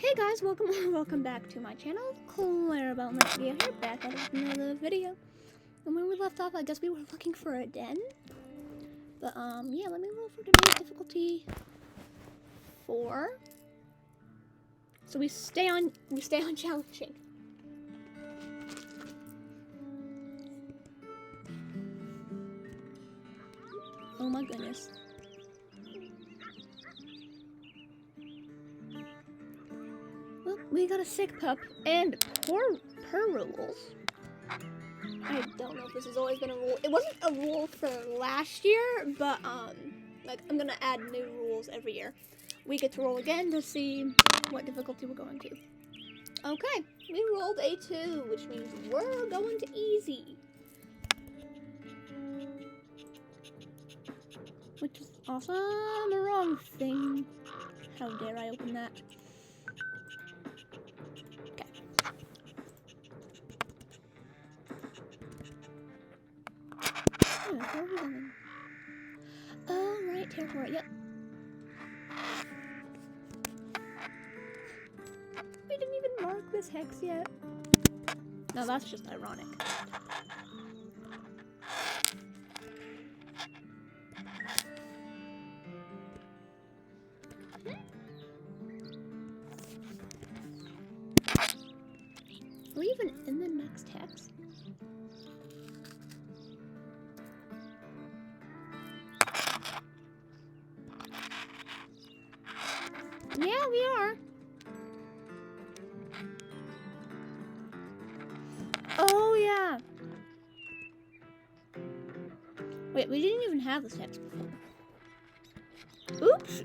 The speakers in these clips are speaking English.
Hey guys, welcome back to my channel. Clarabelle here, back at another video. And when we left off, I guess we were looking for a den. But yeah, let me roll for today's difficulty 4. So we stay on challenging. Oh my goodness. Well, we got a sick pup and per rules. I don't know if this has always been a rule. It wasn't a rule for last year, but like I'm gonna add new rules every year. We get to roll again to see what difficulty we're going to. Okay, we rolled a 2, which means we're going to easy. Which is awesome. The wrong thing. How dare I open that? Okay. Oh, where are we going? Oh, right, territory. Yep. We didn't even mark this hex yet. No, that's just ironic. Are we even in the next hex? Yeah, we are. Oh, yeah. Wait, we didn't even have this hex before. Oops.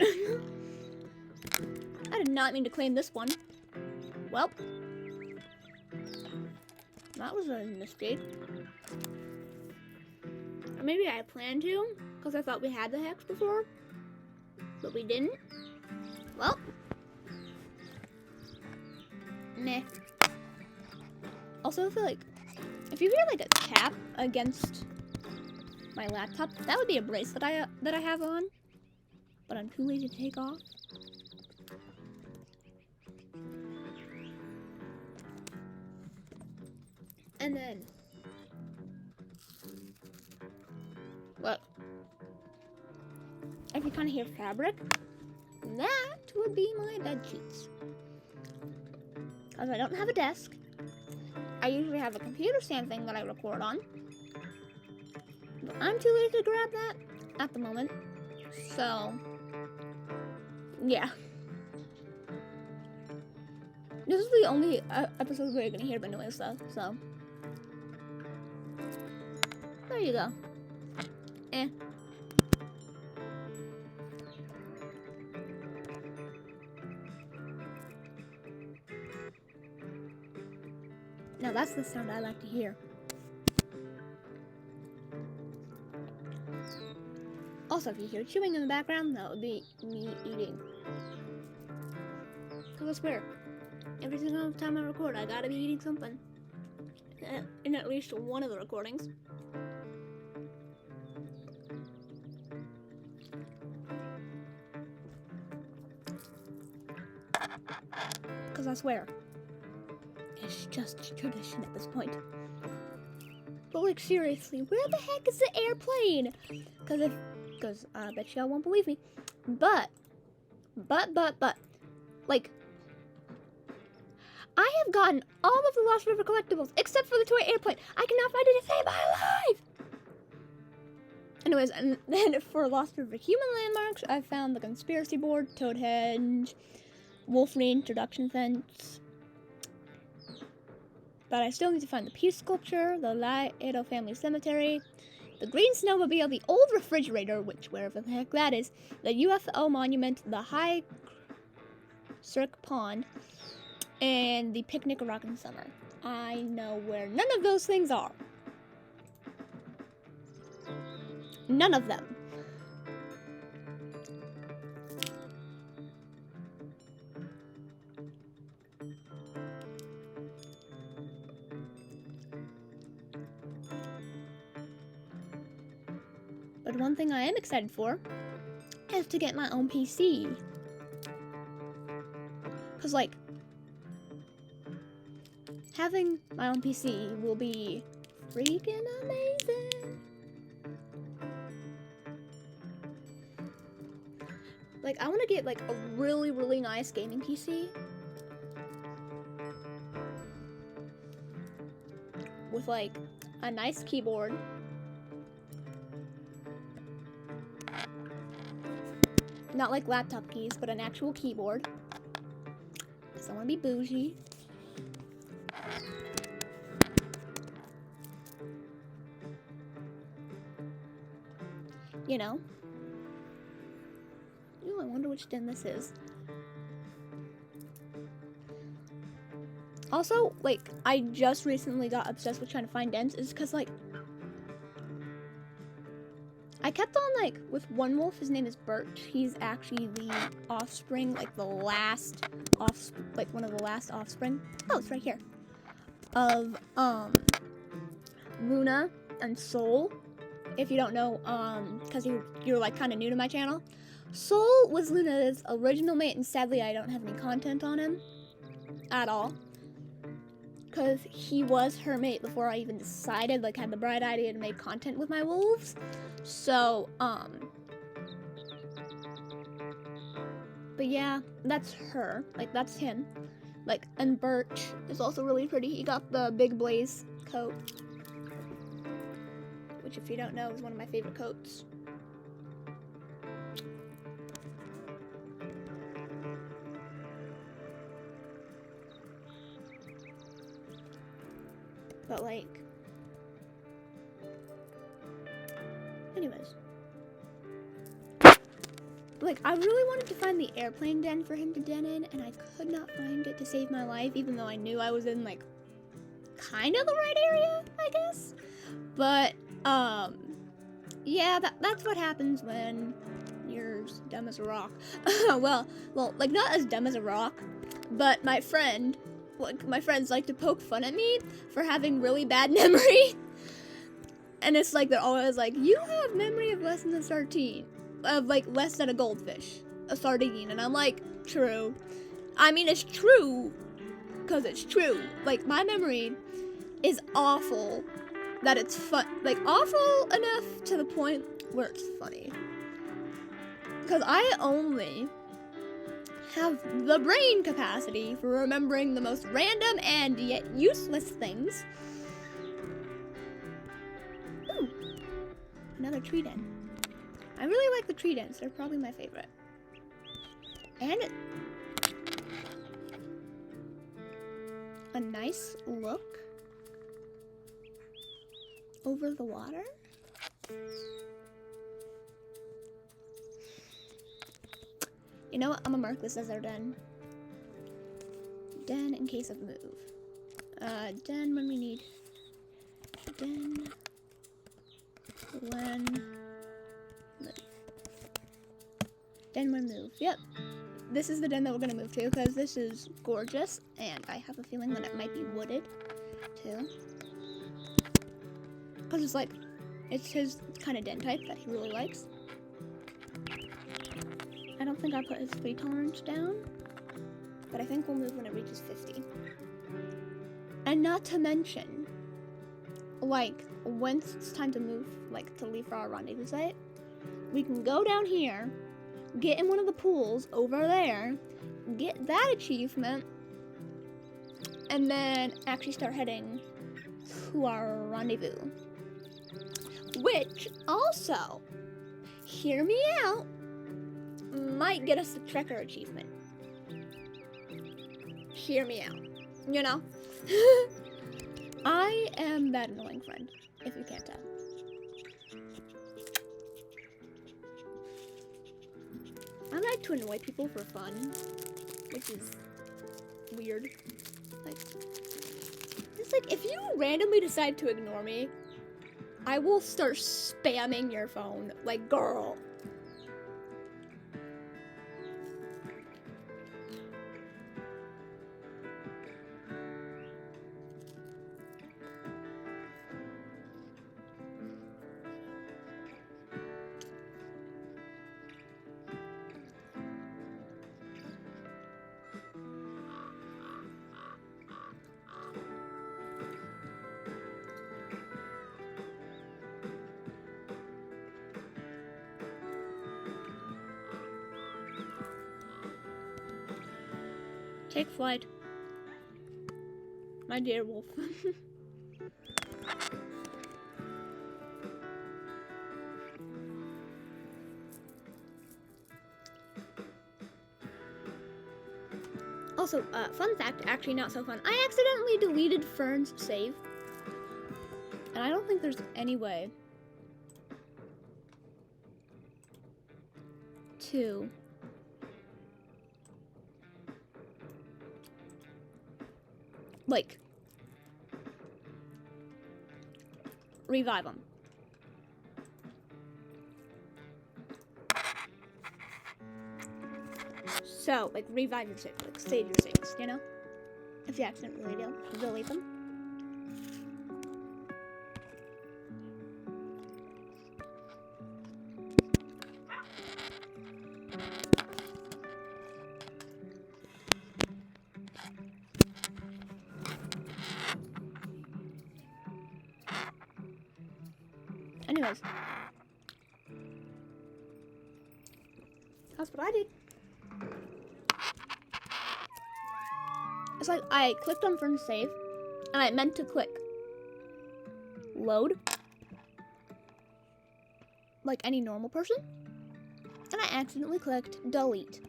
I did not mean to claim this one. Well, that was a mistake. Or maybe I planned to, because I thought we had the hex before, but we didn't. Well, meh. Also, I feel like if you hear like a tap against my laptop, that would be a bracelet that I have on, but I'm too lazy to take off. And then, look, if you kind of hear fabric, that would be my bed sheets. Because I don't have a desk. I usually have a computer stand thing that I record on. But I'm too lazy to grab that at the moment. So, yeah. This is the only episode where you're going to hear the noise though, so. There you go. Eh. Now that's the sound I like to hear. Also, if you hear chewing in the background, that would be me eating. Because I swear, every single time I record, I gotta be eating something. In at least one of the recordings. Because I swear, it's just a tradition at this point. But like seriously, where the heck is the airplane? Because I bet y'all won't believe me. But, like, I have gotten all of the Lost River collectibles except for the toy airplane. I cannot find it to save my life. Anyways, and then for Lost River human landmarks, I found the conspiracy board, Toadhenge, Wolf reintroduction fence. But I still need to find the peace sculpture, the Laedo family cemetery, the green snowmobile, the old refrigerator, which wherever the heck that is, the UFO monument, the high cirque pond, and the picnic rock in summer. I know where none of those things are. None of them. But one thing I am excited for is to get my own PC. Because, like, having my own PC will be freaking amazing. Like, I want to get, like, a really, really nice gaming PC. With, like, a nice keyboard. Not like laptop keys, but an actual keyboard. Because I want to be bougie. You know. Ooh, I wonder which den this is. Also, like, I just recently got obsessed with trying to find dens. Is because, like, I kept on, like, with one wolf. His name is Birch. He's actually the offspring, like, the last one of the last offspring. Oh, it's right here. Of, Luna and Soul. If you don't know, because you're, like, kind of new to my channel. Soul was Luna's original mate, and sadly, I don't have any content on him. At all. Because he was her mate before I even decided, like, had the bright idea to make content with my wolves. So, but yeah, that's her. Like, that's him. Like, and Birch is also really pretty. He got the Big Blaze coat. Which, if you don't know, is one of my favorite coats. But, like, anyways. Like, I really wanted to find the airplane den for him to den in, and I could not find it to save my life, even though I knew I was in, like, kind of the right area, I guess. But, yeah, that's what happens when you're dumb as a rock. well, like, not as dumb as a rock, but my friends like to poke fun at me for having really bad memory. And it's like, they're always like, you have memory of less than a sardine. Of, like, less than a goldfish. A sardine. And I'm like, true. I mean, it's true. Because it's true. Like, my memory is awful. That it's fun. Like, awful enough to the point where it's funny. Because I only have the brain capacity for remembering the most random and yet useless things. Ooh, another tree den. I really like the tree dens. They're probably my favorite. And a nice look over the water. You know what? I'm gonna mark this as our den. Den in case of move. Den when we need. Den when move. Den when move. Yep. This is the den that we're gonna move to because this is gorgeous, and I have a feeling that it might be wooded too. Because it's like, it's his kind of den type that he really likes. I don't think I put his speed tolerance down, but I think we'll move when it reaches 50. And not to mention, like, once it's time to move, like, to leave for our rendezvous site, we can go down here, get in one of the pools over there, get that achievement, and then actually start heading to our rendezvous. Which, also, hear me out, might get us the Trekker achievement. Hear me out. You know? I am that annoying friend, if you can't tell. I like to annoy people for fun, which is weird. Like, it's like, if you randomly decide to ignore me, I will start spamming your phone. Like, girl. Take flight. My dear wolf. Also, fun fact, actually not so fun. I accidentally deleted Fern's save. And I don't think there's any way to like revive them. So, like, revive your saves, like, save your saves, you know? If you accidentally delete them. Anyways. That's what I did. It's like I clicked on Fern's save, and I meant to click load, like any normal person, and I accidentally clicked delete.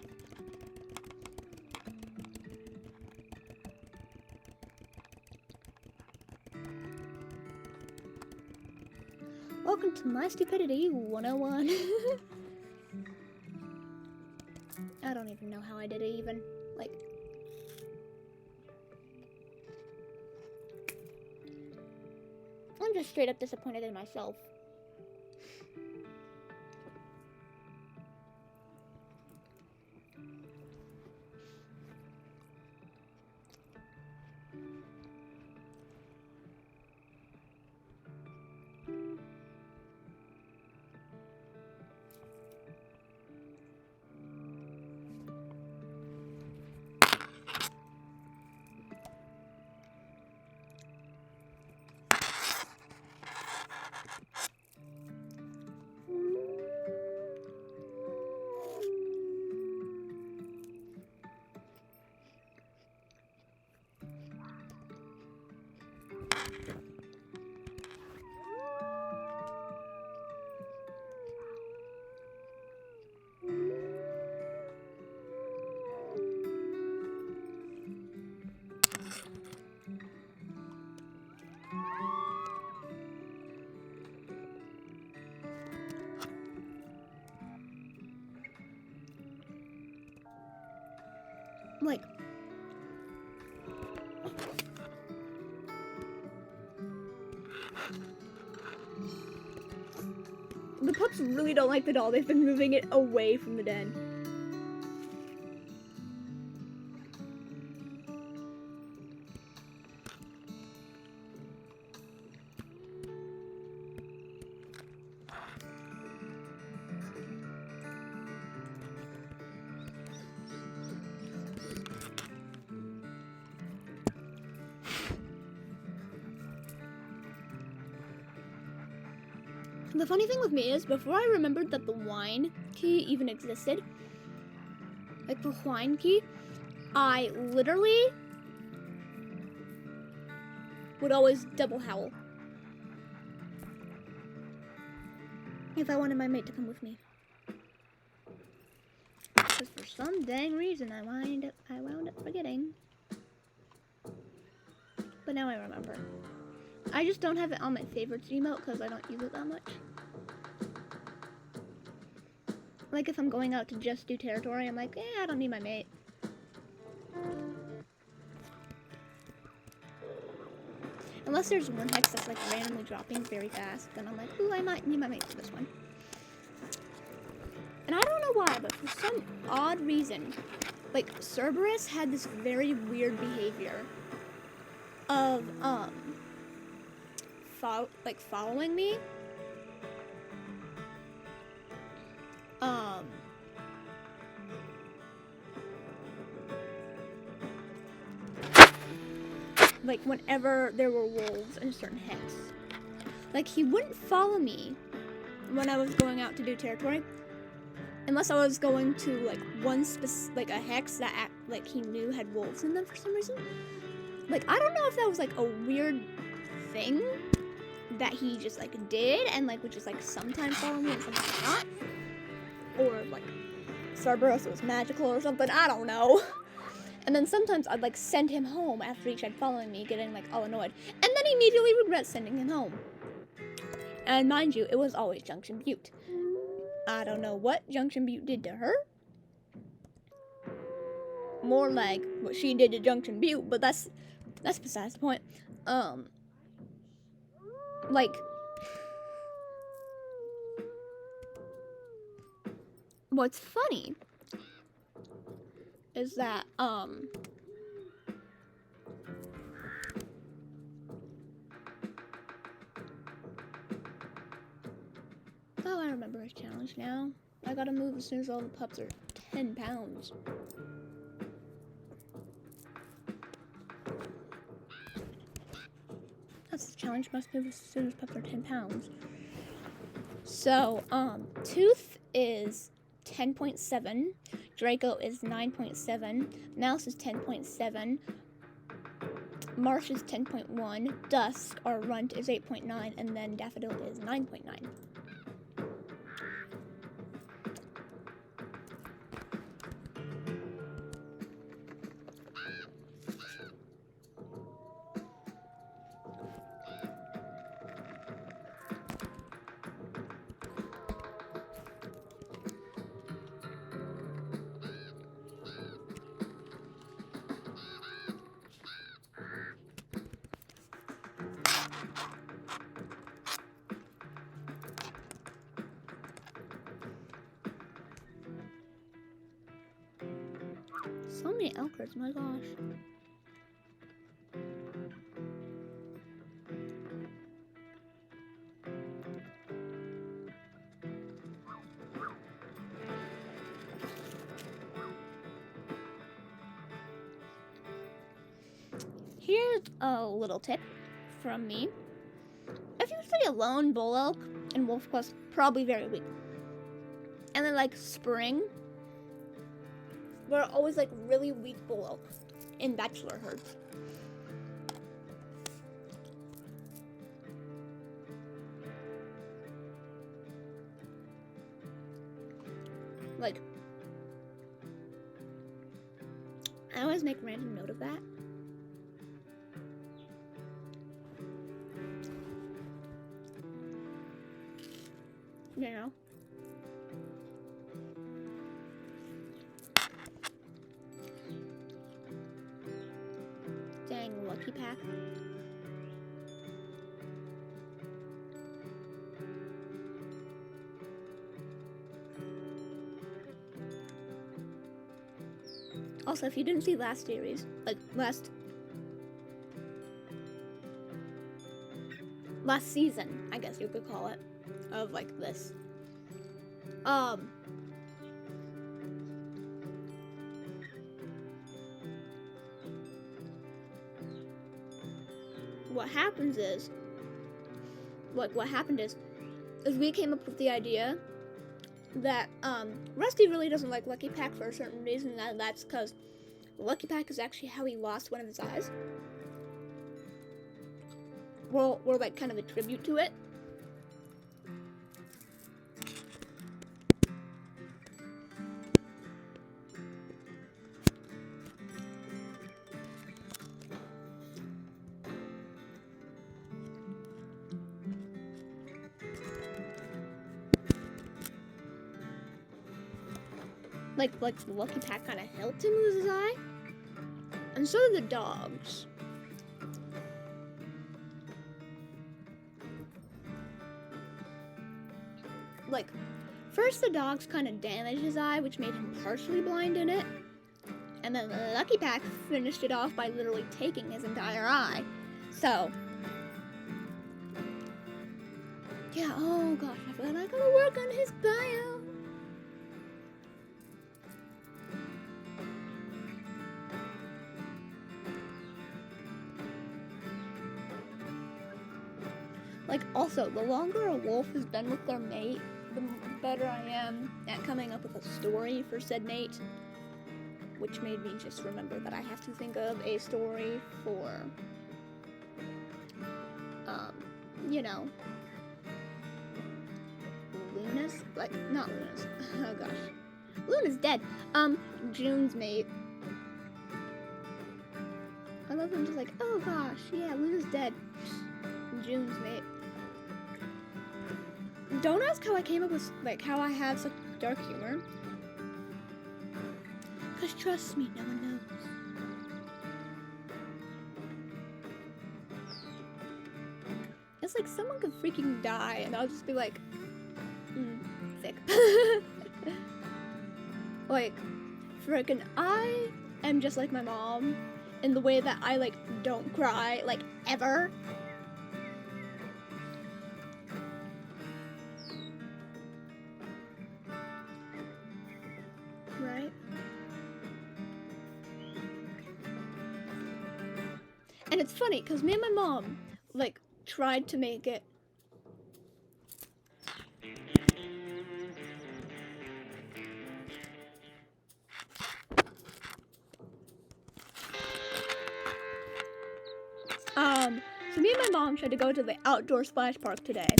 Welcome to my stupidity 101. I don't even know how I did it even. Like, I'm just straight up disappointed in myself. Like, the pups really don't like the doll. They've been moving it away from the den. The funny thing with me is, before I remembered that the wine key even existed, like the wine key, I literally would always double howl if I wanted my mate to come with me. Because for some dang reason I wound up forgetting. But now I remember. I just don't have it on my favorites emote because I don't use it that much. Like if I'm going out to just do territory, I'm like, I don't need my mate. Unless there's one hex that's like randomly dropping very fast, then I'm like, ooh, I might need my mate for this one. And I don't know why, but for some odd reason, like Cerberus had this very weird behavior of following me. Like whenever there were wolves in certain hex. Like he wouldn't follow me when I was going out to do territory Unless I was going to like like a hex that like he knew had wolves in them for some reason. Like I don't know if that was like a weird thing that he just like did and like would just like sometimes follow me and sometimes not, or like Cerberus was magical or something. I don't know. And then sometimes I'd like send him home after he tried following me, getting like all annoyed, and then immediately regret sending him home. And mind you, it was always Junction Butte. I don't know what Junction Butte did to her. More like what she did to Junction Butte, but that's besides the point. Like, what's funny is that, oh, I remember his challenge now. I gotta move as soon as all the pups are 10 pounds. That's the challenge, must move as soon as pups are 10 pounds. So, Tooth is 10.7, Draco is 9.7, Mouse is 10.7, Marsh is 10.1, Dusk, or Runt, is 8.9, and then Daffodil is 9.9. So many Elkers, my gosh. Here's a little tip from me. If you see a lone bull elk in WolfQuest, probably very weak. And then like spring, there are always like really weak bull elk in bachelor herds. Like, I always make random note of that. You know? Dang, lucky pack. Also, if you didn't see last series, like last season, I guess you could call it, of like this. What happened is we came up with the idea that Rusty really doesn't like Lucky Pack for a certain reason, and that's because Lucky Pack is actually how he lost one of his eyes. We're like kind of a tribute to it. Like the Lucky Pack kind of helped him lose his eye, and so did the dogs. Like, first the dogs kind of damaged his eye, which made him partially blind in it, and then the Lucky Pack finished it off by literally taking his entire eye. So, yeah, oh gosh, I feel like I gotta work on his bio. Like, also, the longer a wolf has been with their mate, better I am at coming up with a story for said Nate, which made me just remember that I have to think of a story for, you know, Luna's, like, not Luna's, oh gosh, Luna's dead, June's mate. I love him just like, oh gosh, yeah, Luna's dead, June's mate. Don't ask how I came up with, like, how I have such dark humor. Because trust me, no one knows. It's like someone could freaking die and I'll just be like, sick. Like, frickin' I am just like my mom in the way that I, like, don't cry, like, ever. Right? And it's funny, because me and my mom, like, tried to make it so me and my mom tried to go to the outdoor splash park today.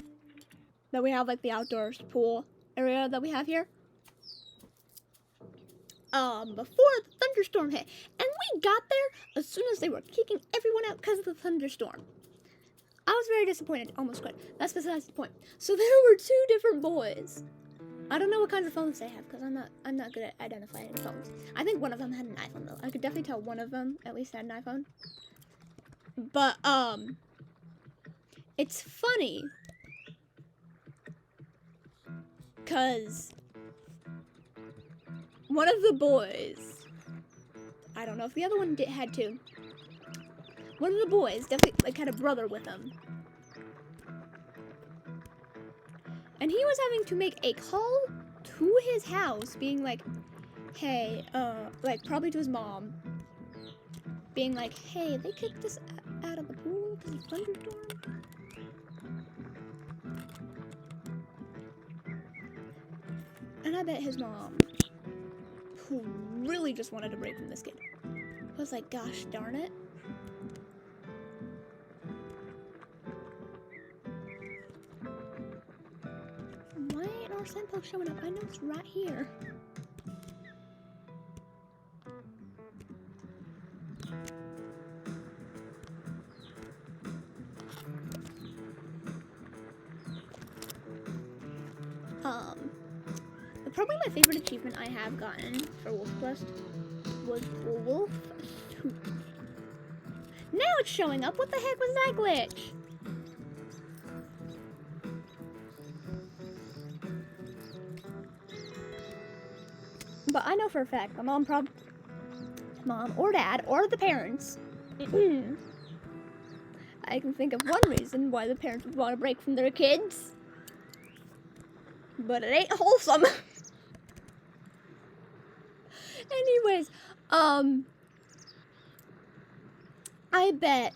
That we have, like, the outdoor pool area that we have here. Before the thunderstorm hit. And we got there as soon as they were kicking everyone out because of the thunderstorm. I was very disappointed. Almost quit. That's besides the point. So there were two different boys. I don't know what kinds of phones they have because I'm not good at identifying phones. I think one of them had an iPhone though. I could definitely tell one of them at least had an iPhone. But it's funny because one of the boys, I don't know if the other one had to. One of the boys definitely, like, had a brother with him. And he was having to make a call to his house, being like, hey, like, probably to his mom, being like, hey, they kicked us out of the pool because of thunderstorm. And I bet his mom, who really just wanted a break from this kid, was like, gosh darn it. Why ain't our signpost showing up? I know it's right here. Probably my favorite achievement I have gotten for WolfQuest was Wolf Tooth. Now it's showing up. What the heck was that glitch? But I know for a fact my mom or dad or the parents. I can think of one reason why the parents would want a break from their kids. But it ain't wholesome. Anyways, I bet,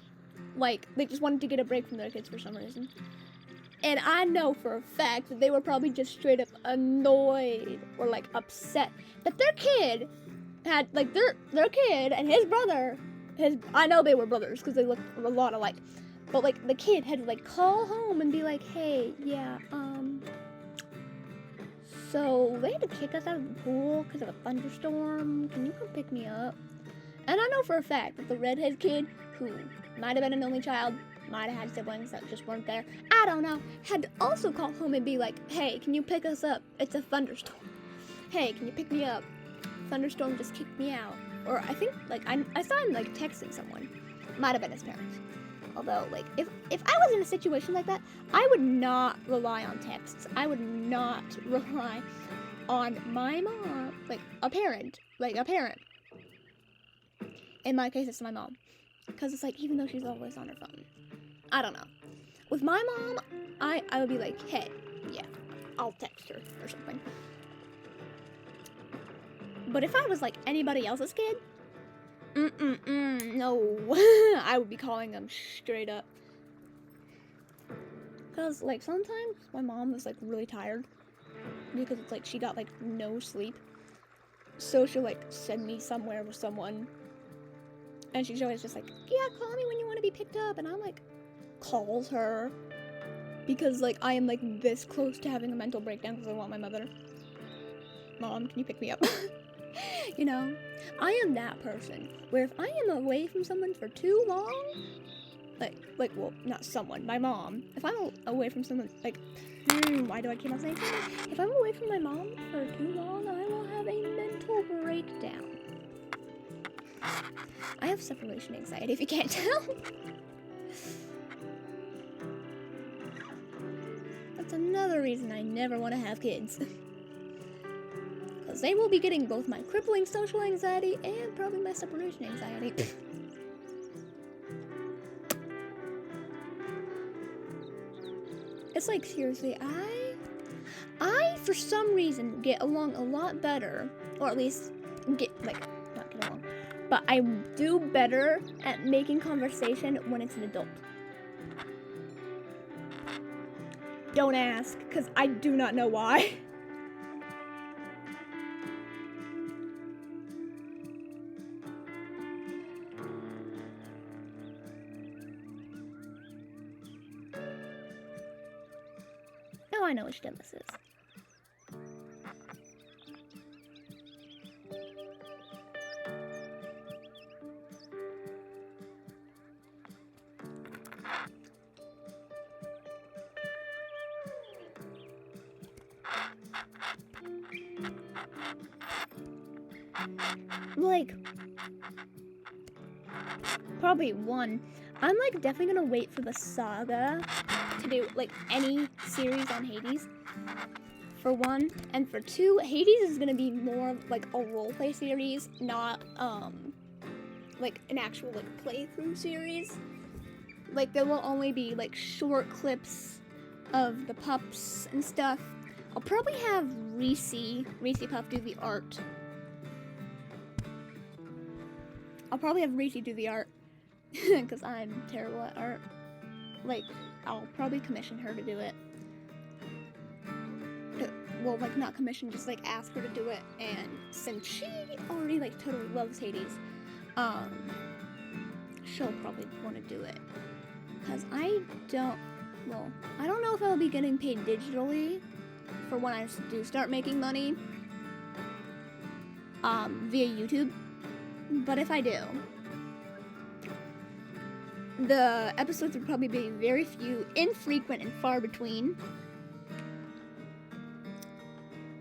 like, they just wanted to get a break from their kids for some reason. And I know for a fact that they were probably just straight up annoyed or, like, upset that their kid had, like, their kid and his brother, I know they were brothers because they looked a lot alike. But, like, the kid had to, like, call home and be like, hey, yeah, so they had to kick us out of the pool because of a thunderstorm. Can you come pick me up? And I know for a fact that the redhead kid, who might have been an only child, might have had siblings that just weren't there, I don't know, had to also call home and be like, hey, can you pick us up? It's a thunderstorm. Hey, can you pick me up? Thunderstorm just kicked me out. Or I think, like, I saw him, like, texting someone. Might have been his parents. Although, like, if I was in a situation like that, I would not rely on texts. I would not rely on my mom, like, a parent. In my case, it's my mom. Because it's like, even though she's always on her phone. I don't know. With my mom, I would be like, hey, yeah, I'll text her or something. But if I was, like, anybody else's kid, no. I would be calling them straight up. Because, like, sometimes my mom was, like, really tired. because it's like she got like no sleep. So she'll like send me somewhere with someone. And she's always just like, yeah, call me when you want to be picked up. And I'm like, calls her. Because like I am like this close to having a mental breakdown because I want my mother. Mom, can you pick me up? You know, I am that person where if I am away from someone for too long, well, not someone, my mom. If I'm away from someone, like, why do I keep on saying someone? If I'm away from my mom for too long, I will have a mental breakdown. I have separation anxiety, if you can't tell. That's another reason I never want to have kids. Because they will be getting both my crippling social anxiety and probably my separation anxiety. It's like, seriously, I for some reason get along a lot better, or at least not get along, but I do better at making conversation when it's an adult. Don't ask, because I do not know why. Oh, I know which den this is. Like, probably one. I'm like definitely gonna wait for the saga to do like any series on Hades. For one, and for two, Hades is gonna be more like a roleplay series, not like an actual like playthrough series. Like there will only be like short clips of the pups and stuff. I'll probably have Reese Pup do the art. I'll probably have Reese do the art because I'm terrible at art. Like, I'll probably commission her to do it. Well, like, not commission, just like ask her to do it. And since she already like totally loves Hades, she'll probably want to do it. Because I don't know if I'll be getting paid digitally for when I do start making money via YouTube. But if I do, the episodes would probably be very few, infrequent, and far between.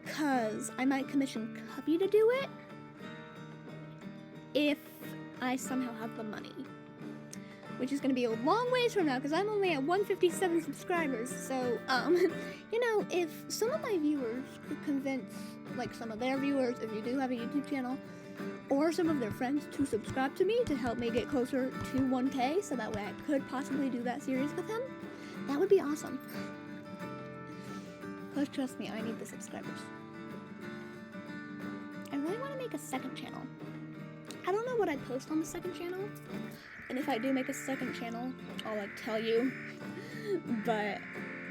Because I might commission Cubby to do it if I somehow have the money. Which is going to be a long ways from now because I'm only at 157 subscribers. So, you know, if some of my viewers could convince, like some of their viewers, if you do have a YouTube channel, or some of their friends to subscribe to me to help me get closer to 1K so that way I could possibly do that series with him, that would be awesome. Because trust me, I need the subscribers. I really want to make a second channel. I don't know what I post on the second channel. And if I do make a second channel, I'll like tell you. But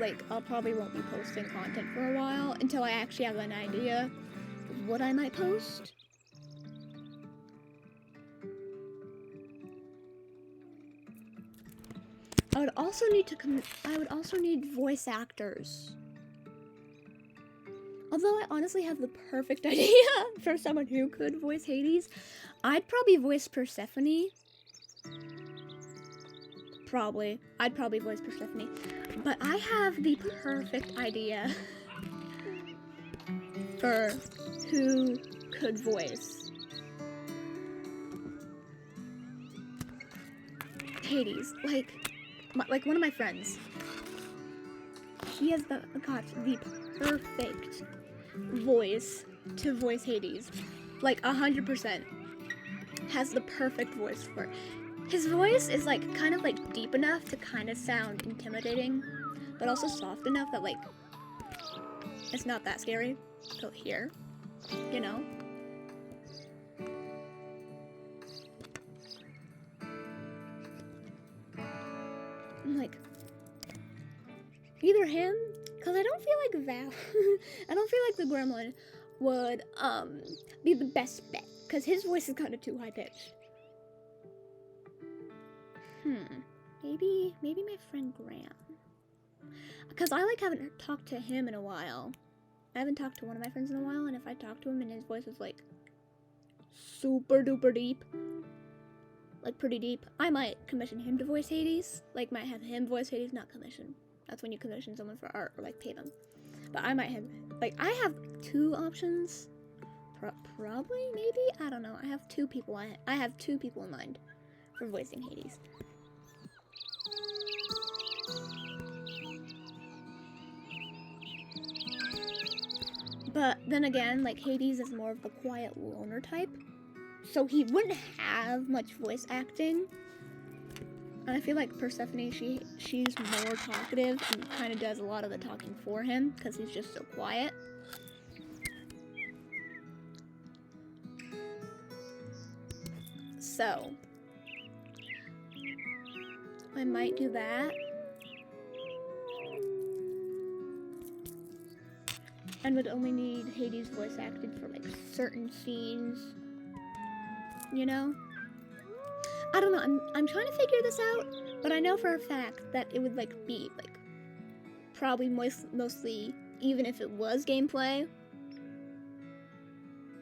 like I'll probably won't be posting content for a while until I actually have an idea of what I might post. I would also need voice actors. Although I honestly have the perfect idea for someone who could voice Hades, I'd probably voice Persephone. I'd probably voice Persephone. But I have the perfect idea for who could voice Hades. Like one of my friends. He has the perfect voice to voice Hades. Like 100%. Has the perfect voice for it. His voice is like kind of like deep enough to kind of sound intimidating, but also soft enough that like it's not that scary to hear, you know? I'm like, either him Because I don't feel like I don't feel like the gremlin would be the best bet. Because his voice is kind of too high pitched. Maybe my friend Graham. Because I like haven't talked to him in a while. I haven't talked to one of my friends in a while, and if I talk to him and his voice is like super duper deep, like pretty deep, I might commission him to voice Hades. Like might have him voice Hades, not commission. That's when you commission someone for art or like pay them. But I might have, like, I have 2 options. Probably, maybe, I don't know. I have 2 people. I have 2 people in mind for voicing Hades. But then again, like, Hades is more of the quiet loner type, so he wouldn't have much voice acting. And I feel like Persephone, she's more talkative and kind of does a lot of the talking for him because he's just so quiet. So I might do that. And would only need Hades voice acted for like certain scenes, you know? I don't know, I'm trying to figure this out, but I know for a fact that it would like be like probably mostly, even if it was gameplay,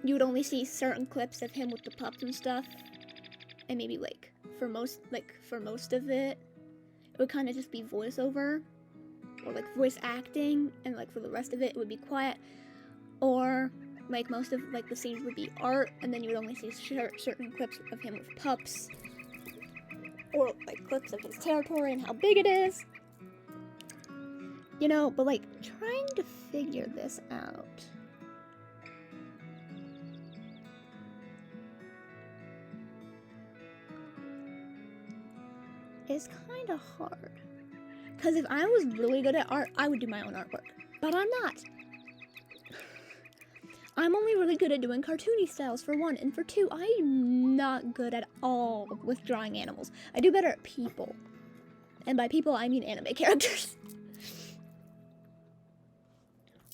you would only see certain clips of him with the pups and stuff, and maybe like for most of it would kind of just be voiceover or like voice acting, and like for the rest of it would be quiet, or like most of like the scenes would be art, and then you would only see certain clips of him with pups, or like clips of his territory and how big it is, you know. But like trying to figure this out is kind of hard. Because if I was really good at art, I would do my own artwork. But I'm not. I'm only really good at doing cartoony styles, for 1. And for 2, I'm not good at all with drawing animals. I do better at people. And by people, I mean anime characters.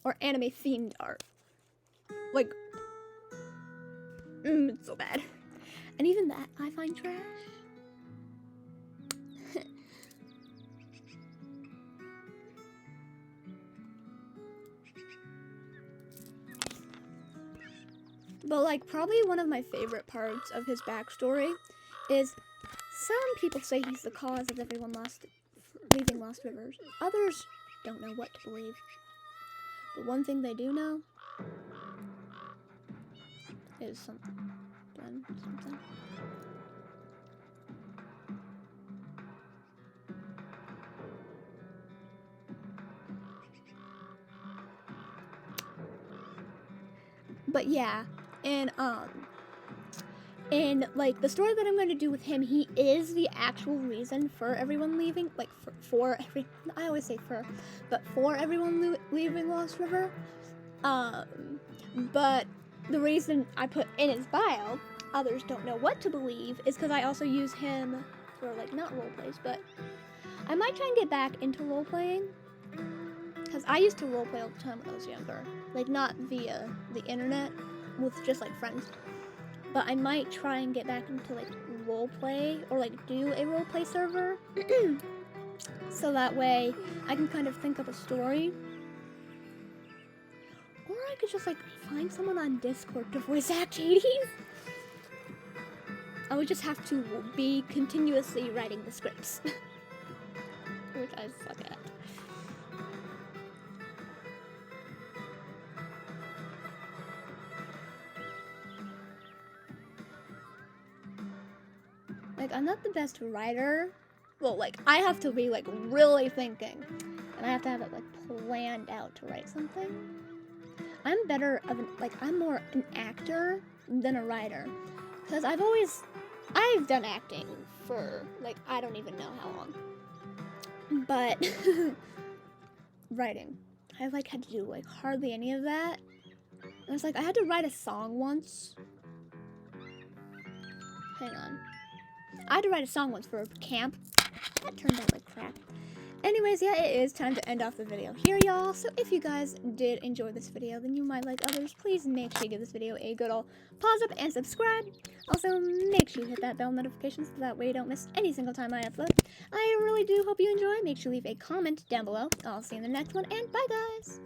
Or anime-themed art. Like, it's so bad. And even that, I find trash. But like probably one of my favorite parts of his backstory is some people say he's the cause of everyone leaving Lost Rivers. Others don't know what to believe. But one thing they do know is something. But yeah. And like the story that I'm going to do with him, he is the actual reason for everyone leaving, like for everyone leaving Lost River. But the reason I put in his bio, others don't know what to believe, is because I also use him for like not role plays, but I might try and get back into role playing. Because I used to roleplay all the time when I was younger. Like, not via the internet, with just, like, friends. But I might try and get back into, like, roleplay, or, like, do a roleplay server. So that way, I can kind of think of a story. Or I could just, like, find someone on Discord to voice act Hades. I would just have to be continuously writing the scripts. Which I suck at. Like, I'm not the best writer. Well, like, I have to be, like, really thinking. And I have to have it, like, planned out to write something. I'm I'm more an actor than a writer. Because I've done acting for, like, I don't even know how long. But, writing. I've, like, had to do, like, hardly any of that. And it's like, I had to write a song once. Hang on. I had to write a song once for a camp. That turned out like crap. Anyways, yeah, it is time to end off the video here, y'all. So if you guys did enjoy this video, then you might like others. Please make sure you give this video a good old pause up and subscribe. Also, make sure you hit that bell notification so that way you don't miss any single time I upload. I really do hope you enjoy. Make sure you leave a comment down below. I'll see you in the next one, and bye, guys!